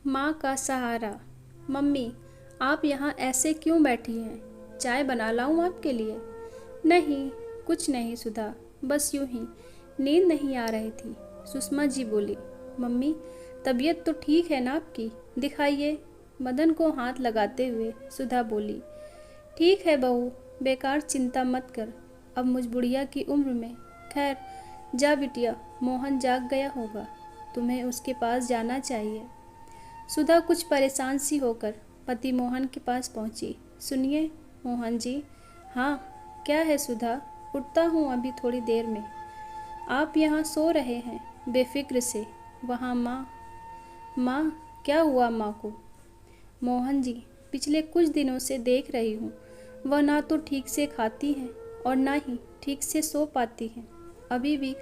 माँ का सहारा। मम्मी, आप यहाँ ऐसे क्यों बैठी हैं? चाय बना लाऊं आपके लिए? नहीं, कुछ नहीं सुधा, बस यूं ही नींद नहीं आ रही थी। सुषमा जी बोली। मम्मी, तबीयत तो ठीक है ना आपकी? दिखाइए। मदन को हाथ लगाते हुए सुधा बोली। ठीक है बहू, बेकार चिंता मत कर, अब मुझ बुढ़िया की उम्र में। खैर, जा बिटिया, मोहन जाग गया होगा, तुम्हें उसके पास जाना चाहिए। सुधा कुछ परेशान सी होकर पति मोहन के पास पहुंची। सुनिए मोहन जी। हाँ, क्या है सुधा? उठता हूँ अभी थोड़ी देर में। आप यहाँ सो रहे हैं बेफिक्र से, वहाँ माँ। माँ, क्या हुआ माँ को? मोहन जी, पिछले कुछ दिनों से देख रही हूँ, वह ना तो ठीक से खाती हैं और ना ही ठीक से सो पाती हैं। अभी भी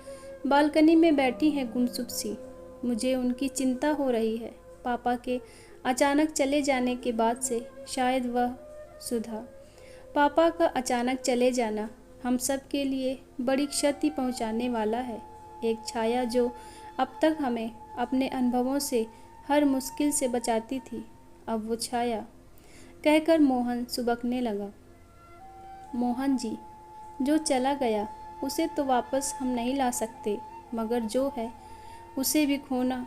बालकनी में बैठी हैं गुमसुम सी। मुझे उनकी चिंता हो रही है। पापा के अचानक चले जाने के बाद से शायद वह। सुधा, पापा का अचानक चले जाना हम सब के लिए बड़ी क्षति पहुंचाने वाला है। एक छाया जो अब तक हमें अपने अनुभवों से हर मुश्किल से बचाती थी, अब वो छाया। कहकर मोहन सुबकने लगा। मोहन जी, जो चला गया उसे तो वापस हम नहीं ला सकते, मगर जो है उसे भी खोना।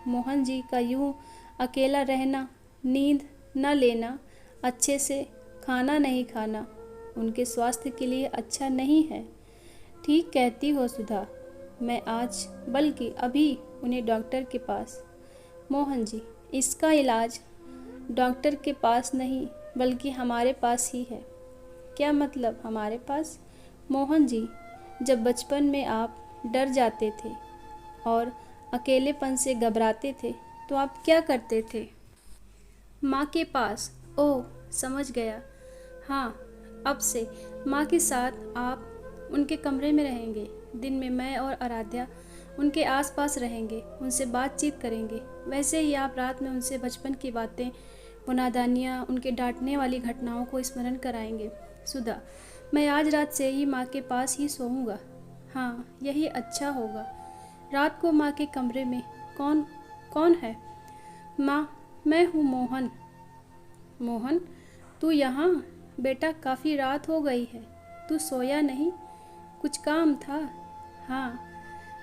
मोहन जी का यूं अकेला रहना, नींद न लेना, अच्छे से खाना नहीं खाना उनके स्वास्थ्य के लिए अच्छा नहीं है। ठीक कहती हो सुधा, मैं आज बल्कि अभी उन्हें डॉक्टर के पास। मोहन जी, इसका इलाज डॉक्टर के पास नहीं बल्कि हमारे पास ही है। क्या मतलब हमारे पास? मोहन जी, जब बचपन में आप डर जाते थे और अकेलेपन से घबराते थे तो आप क्या करते थे? माँ के पास। ओह, समझ गया। हाँ, अब से माँ के साथ आप उनके कमरे में रहेंगे। दिन में मैं और आराध्या उनके आसपास रहेंगे, उनसे बातचीत करेंगे। वैसे ही आप रात में उनसे बचपन की बातें, वो नादानियाँ, उनके डांटने वाली घटनाओं को स्मरण कराएंगे। सुधा, मैं आज रात से ही माँ के पास ही सोऊंगा। हाँ, यही अच्छा होगा। रात को माँ के कमरे में कौन कौन है? माँ, मैं हूँ मोहन। मोहन, तू यहाँ? बेटा, काफ़ी रात हो गई है, तू सोया नहीं? कुछ काम था? हाँ,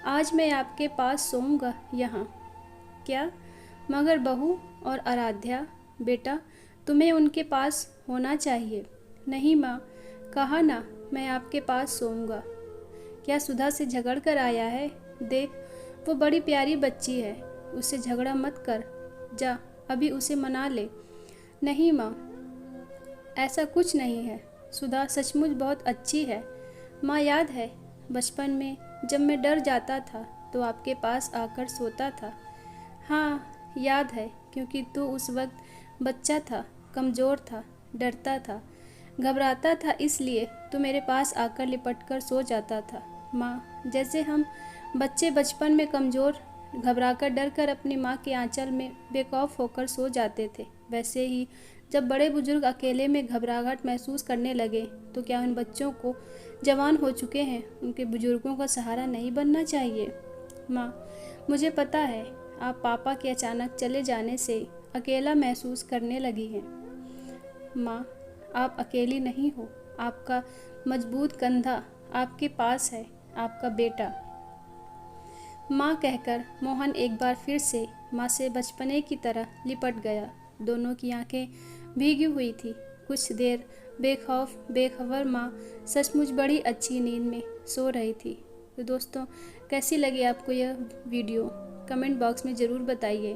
आज मैं आपके पास सोऊंगा यहाँ। क्या? मगर बहू और आराध्या? बेटा, तुम्हें उनके पास होना चाहिए। नहीं माँ, कहा ना, मैं आपके पास सोऊंगा। क्या सुधा से झगड़ कर आया है? देख, वो बड़ी प्यारी बच्ची है, उससे झगड़ा मत कर। जा, अभी उसे मना ले। नहीं माँ, ऐसा कुछ नहीं है। सुधा सचमुच बहुत अच्छी है। माँ, याद है बचपन में जब मैं डर जाता था तो आपके पास आकर सोता था? हाँ, याद है, क्योंकि तू उस वक्त बच्चा था, कमज़ोर था, डरता था, घबराता था, इसलिए तू मेरे पास आकर लिपट कर सो जाता था। माँ, जैसे हम बच्चे बचपन में कमज़ोर, घबराकर, डर कर अपनी माँ के आंचल में बेखौफ होकर सो जाते थे, वैसे ही जब बड़े बुजुर्ग अकेले में घबराहट महसूस करने लगे तो क्या उन बच्चों को जवान हो चुके हैं उनके बुजुर्गों का सहारा नहीं बनना चाहिए? माँ, मुझे पता है आप पापा के अचानक चले जाने से अकेला महसूस करने लगी हैं। माँ, आप अकेली नहीं हो, आपका मजबूत कंधा आपके पास है, आपका बेटा। माँ कहकर मोहन एक बार फिर से माँ से बचपने की तरह लिपट गया। दोनों की आंखें भीगी हुई थी। कुछ देर बेखौफ बेखबर माँ सचमुच बड़ी अच्छी नींद में सो रही थी। तो दोस्तों, कैसी लगी आपको यह वीडियो? कमेंट बॉक्स में ज़रूर बताइए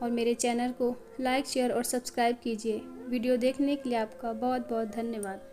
और मेरे चैनल को लाइक, शेयर और सब्सक्राइब कीजिए। वीडियो देखने के लिए आपका बहुत बहुत धन्यवाद।